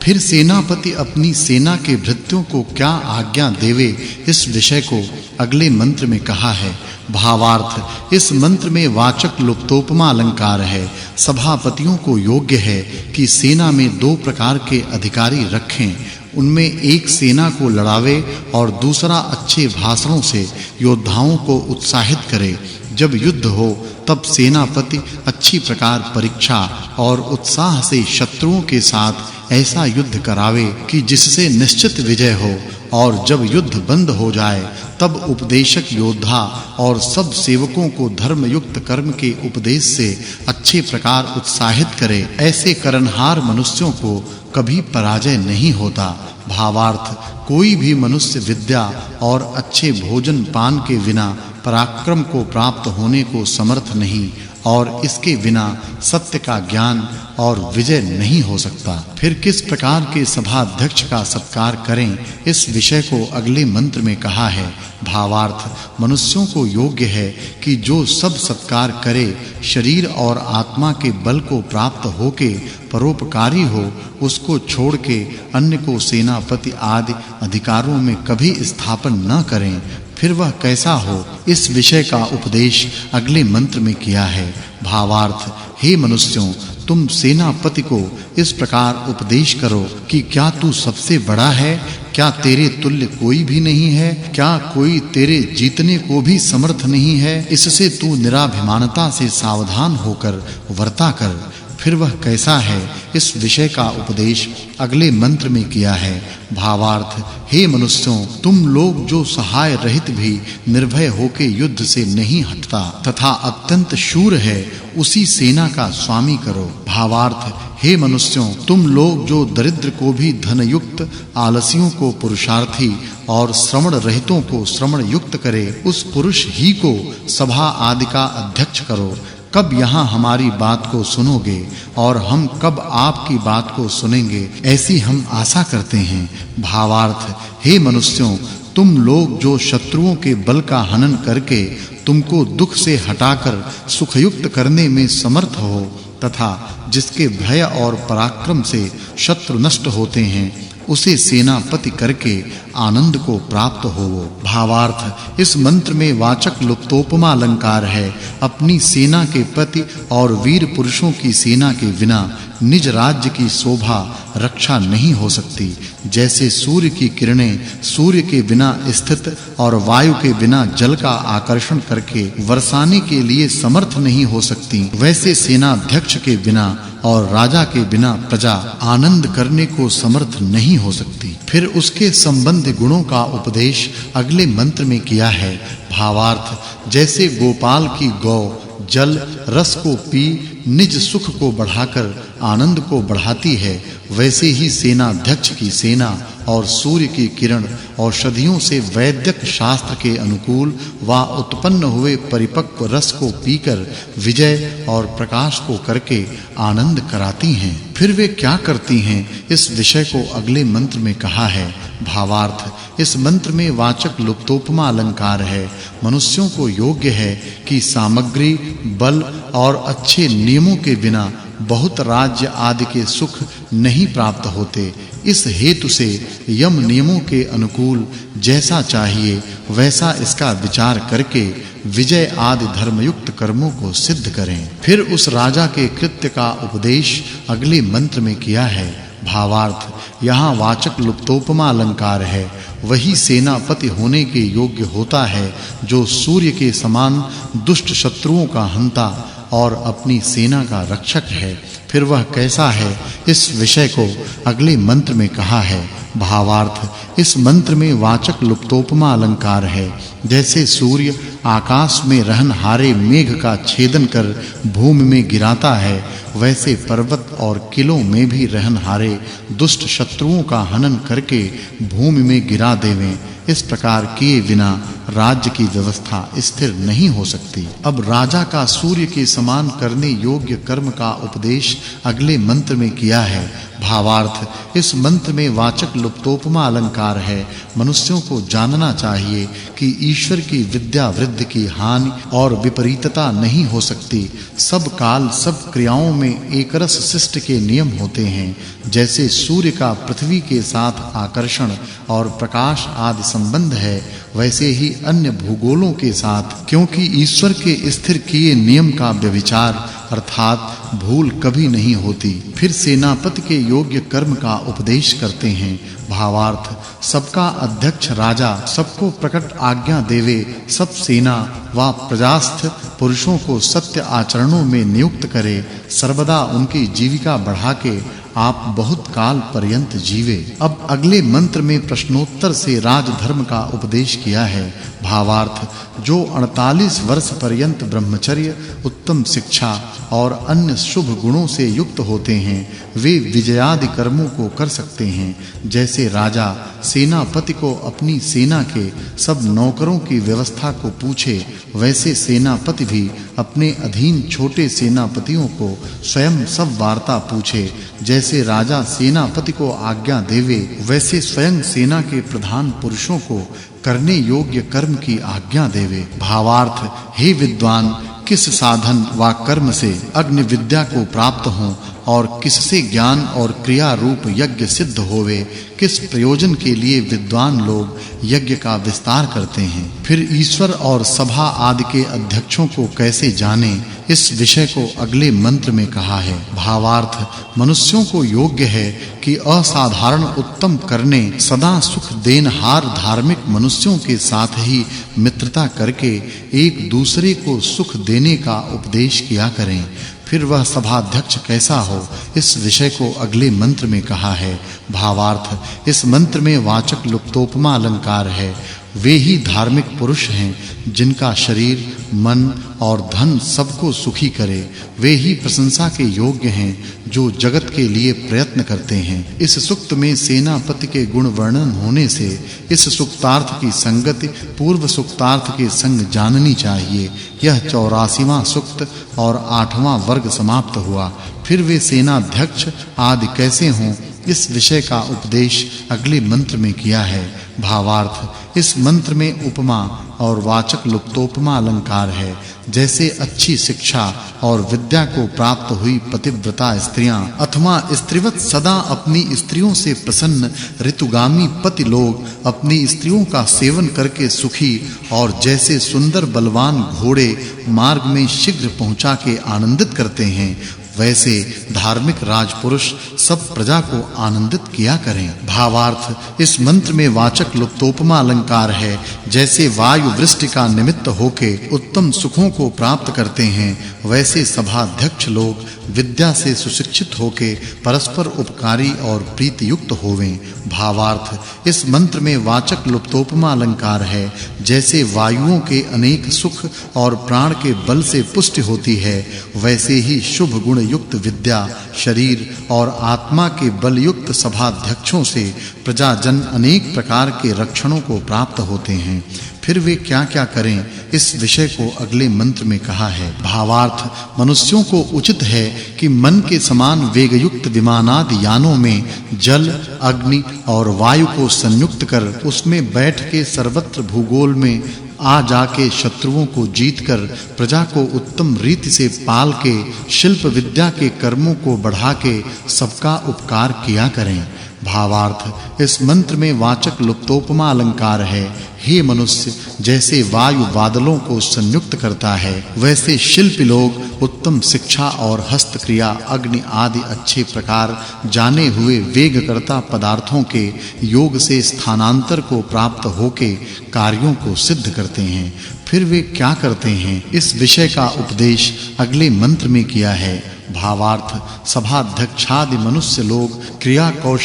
फिर सेनापति अपनी सेना के भृत्यों को क्या आज्ञा देवे, इस विषय को अगले मंत्र में कहा है। भावार्थ, इस मंत्र में वाचक् लुप्तोपमा अलंकार है। सभापतियों को योग्य है कि सेना में दो प्रकार के अधिकारी रखें। उनमें एक सेना को लड़ावे और दूसरा अच्छे भाषणों से योद्धाओं को उत्साहित करे। जब युद्ध हो तब सेनापति अच्छी प्रकार परीक्षा और उत्साह से शत्रुओं के साथ ऐसा युद्ध करावे कि जिससे निश्चित विजय हो, और जब युद्ध बंद हो जाए तब उपदेशक योद्धा और सब सेवकों को धर्मयुक्त कर्म के उपदेश से अच्छे प्रकार उत्साहित करे। ऐसे करनहार मनुष्यों को कभी पराजय नहीं होता। भावार्थ, कोई भी मनुष्य विद्या और अच्छे भोजन पान के बिना पराक्रम को प्राप्त होने को समर्थ नहीं, और इसके बिना सत्य का ज्ञान और विजय नहीं हो सकता। फिर किस प्रकार के सभाध्यक्ष का सत्कार करें, इस विषय को अगले मंत्र में कहा है। भावार्थ, मनुष्यों को योग्य है कि जो सब सत्कार करे शरीर और आत्मा के बल को प्राप्त होके परोपकारी हो, उसको छोड़ के अन्य को सेनापति आदि अधिकारों में कभी स्थापन न करें। फिर वह कैसा हो, इस विषय का उपदेश अगले मंत्र में किया है। भावार्थ, हे मनुष्यों, तुम सेनापति को इस प्रकार उपदेश करो कि क्या तू सबसे बड़ा है? क्या तेरे तुल्य कोई भी नहीं है? क्या कोई तेरे जीतने को भी समर्थ नहीं है? इससे तू निराभिमानता से सावधान होकर वर्ता कर। फिर वह कैसा है, इस विषय का उपदेश अगले मंत्र में किया है। भावार्थ, हे मनुष्यों, तुम लोग जो सहाय रहित भी निर्भय होके युद्ध से नहीं हटता तथा अत्यंत शूर है, उसी सेना का स्वामी करो। भावार्थ, हे मनुष्यों, तुम लोग जो दरिद्र को भी धनयुक्त, आलसियों को पुरुषार्थी और श्रवण रहितों को श्रवण युक्त करे, उस पुरुष ही को सभा आदि का अध्यक्ष करो। कब यहाँ हमारी बात को सुनोगे और हम कब आपकी बात को सुनेंगे, ऐसी हम आशा करते हैं। भावार्थ, हे मनुष्यों, तुम लोग जो शत्रुओं के बल का हनन करके तुमको दुख से हटाकर सुखयुक्त करने में समर्थ हो तथा जिसके भय और पराक्रम से शत्रु नष्ट होते हैं, उसे सेनापति करके आनंद को प्राप्त हो। भावार्थ, इस मंत्र में वाचक् लुप्तोपमा अलंकार है। अपनी सेना के प्रति और वीर पुरुषों की सेना के बिना निज राज्य की शोभा रक्षा नहीं हो सकती। जैसे सूर्य की किरणें सूर्य के बिना स्थित और वायु के बिना जल का आकर्षण करके वर्षाने के लिए समर्थ नहीं हो सकती, वैसे सेनाध्यक्ष के बिना और राजा के बिना प्रजा आनंद करने को समर्थ नहीं हो सकती। फिर उसके संबंधी गुणों का उपदेश अगले मंत्र में किया है। भावार्थ, जैसे गोपाल की गौ जल रस को पी निज सुख को बढ़ाकर आनंद को बढ़ाती है, वैसे ही सेनाध्यक्ष की सेना और सूर्य की किरण औषधियों से वैद्यक शास्त्र के अनुकूल व उत्पन्न हुए परिपक्व रस को पीकर विजय और प्रकाश को करके आनंद कराती हैं। फिर वे क्या करती हैं, इस विषय को अगले मंत्र में कहा है। भावार्थ, इस मंत्र में वाचक् लुप्तोपमा अलंकार है। मनुष्यों को योग्य है कि सामग्री, बल और अच्छे नियमों के बिना बहुत राज्य आदि के सुख नहीं प्राप्त होते। इस हेतु से यम नियमों के अनुकूल जैसा चाहिए वैसा इसका विचार करके विजय आदि धर्मयुक्त कर्मों को सिद्ध करें। फिर उस राजा के कृत्य का उपदेश अगले मंत्र में किया है। भावार्थ, यहाँ वाचक् लुप्तोपमा अलंकार है। वही सेनापति होने के योग्य होता है जो सूर्य के समान दुष्ट शत्रुओं का हंता और अपनी सेना का रक्षक है। फिर वह कैसा है, इस विषय को अगले मंत्र में कहा है। भावार्थ, इस मंत्र में वाचक् लुप्तोपमा अलंकार है। जैसे सूर्य आकाश में रहनहारे मेघ का छेदन कर भूमि में गिराता है, वैसे पर्वत और किलों में भी रहनहारे दुष्ट शत्रुओं का हनन करके भूमि में गिरा देवें। इस प्रकार किए बिना राज्य की व्यवस्था स्थिर नहीं हो सकती। अब राजा का सूर्य के समान करने योग्य कर्म का उपदेश अगले मंत्र में किया है। भावार्थ, इस मंत्र में वाचक् लुप्तोपमा अलंकार है। मनुष्यों को जानना चाहिए कि ईश्वर की विद्या वृद्धि की हानि और विपरीतता नहीं हो सकती। सब काल सब क्रियाओं में एकरस शिष्ट के नियम होते हैं। जैसे सूर्य का पृथ्वी के साथ आकर्षण और प्रकाश आदि संबंध है, वैसे ही अन्य भूगोलों के साथ, क्योंकि ईश्वर के स्थिर किए नियम का व्यभिचार अर्थात भूल कभी नहीं होती। फिर सेनापति के योग्य कर्म का उपदेश करते हैं। भावार्थ, सबका अध्यक्ष राजा सबको प्रकट आज्ञा देवे, सब सेना व प्रजास्थ पुरुषों को सत्य आचरणों में नियुक्त करे, सर्वदा उनकी जीविका बढ़ा के आप बहुत काल पर्यंत जीवे। अब अगले मंत्र में प्रश्नोत्तर से राजधर्म का उपदेश किया है। भावार्थ, जो 48 वर्ष पर्यंत ब्रह्मचर्य, उत्तम शिक्षा और अन्य शुभ गुणों से युक्त होते हैं, वे विजयादि कर्मों को कर सकते हैं। जैसे राजा सेनापति को अपनी सेना के सब नौकरों की व्यवस्था को पूछे, वैसे सेनापति भी अपने अधीन छोटे सेनापतियों को स्वयं सब वार्ता पूछे। जैसे राजा सेनापति को आज्ञा देवे, वैसे स्वयं सेना के प्रधान पुरुषों को करने योग्य कर्म की आज्ञा देवे। भावार्थ, हे विद्वान, किस साधन व कर्म से अग्नि विद्या को प्राप्त हो और किससे ज्ञान और क्रिया रूप यज्ञ सिद्ध होवे, किस प्रयोजन के लिए विद्वान लोग यज्ञ का विस्तार करते हैं, फिर ईश्वर और सभा आदि के अध्यक्षों को कैसे जाने, इस विषय को अगले मंत्र में कहा है। भावार्थ, मनुष्यों को योग्य है कि असाधारण उत्तम करने सदा सुख देनहार धार्मिक मनुष्यों के साथ ही मित्रता करके एक दूसरे को सुख देने का उपदेश किया करें। फिर वह सभाध्यक्ष कैसा हो, इस विषय को अगले मंत्र में कहा है। भावार्थ, इस मंत्र में वाचक् लुप्तोपमा अलंकार है। वे ही धार्मिक पुरुष हैं जिनका शरीर, मन और धन सबको सुखी करे। वे ही प्रशंसा के योग्य हैं जो जगत के लिए प्रयत्न करते हैं। इस सूक्त में सेनापति के गुण वर्णन होने से इस सूक्तार्थ की संगति पूर्व सूक्तार्थ के संग जाननी चाहिए। यह 84वां सूक्त और 8वां वर्ग समाप्त हुआ। फिर वे सेनाध्यक्ष आदि कैसे हों, इस विषय का उपदेश अगले मंत्र में किया है। भावार्थ, इस मंत्र में उपमा और वाचक् लुप्तोपमा अलंकार है। जैसे अच्छी शिक्षा और विद्या को प्राप्त हुई पतिव्रता स्त्रियां अथवा स्त्रीवत सदा अपनी स्त्रियों से प्रसन्न ऋतुगामी पति लोग अपनी स्त्रियों का सेवन करके सुखी, और जैसे सुंदर बलवान घोड़े मार्ग में शीघ्र पहुंचा के आनंदित करते हैं, वैसे धार्मिक राजपुरुष सब प्रजा को आनंदित किया करें। भावार्थ, इस मंत्र में वाचक् लुप्तोपमा अलंकार है। जैसे वायु वृष्टि का निमित्त होके उत्तम सुखों को प्राप्त करते हैं, वैसे सभाध्यक्ष लोग विद्या से सुशिक्षित होके परस्पर उपकारी और प्रीति युक्त होवें। भावार्थ, इस मंत्र में वाचक् लुप्तोपमा अलंकार है। जैसे वायुओं के अनेक सुख और प्राण के बल से पुष्टि होती है, वैसे ही शुभ गुण युक्त विद्या, शरीर और आत्मा के बल युक्त सभाध्यक्षों से प्रजाजन अनेक प्रकार के रक्षणों को प्राप्त होते हैं। फिर वे क्या-क्या करें, इस विषय को अगले मंत्र में कहा है। भावार्थ, मनुष्यों को उचित है कि मन के समान वेगयुक्त विमानादि यानों में जल, अग्नि और वायु को संयुक्त कर उसमें बैठ के सर्वत्र भूगोल में आ जाके शत्रुओं को जीतकर प्रजा को उत्तम रीति से पाल के शिल्प विद्या के कर्मों को बढ़ा के सबका उपकार किया करें। भावार्थ, इस मंत्र में वाचक् लुप्तोपमा अलंकार है। हे मनुष्य, जैसे वायु बादलों को संयुक्त करता है, वैसे शिल्पी लोग उत्तम शिक्षा और हस्तक्रिया, अग्नि आदि अच्छे प्रकार जाने हुए वेगकर्ता पदार्थों के योग से स्थानांतर को प्राप्त होके कार्यों को सिद्ध करते हैं। फिर वे क्या करते हैं, इस विषय का उपदेश अगले मंत्र में किया है। भावार्थ, सभाध्यक्षादि मनुष्य लोग क्रिया कौशल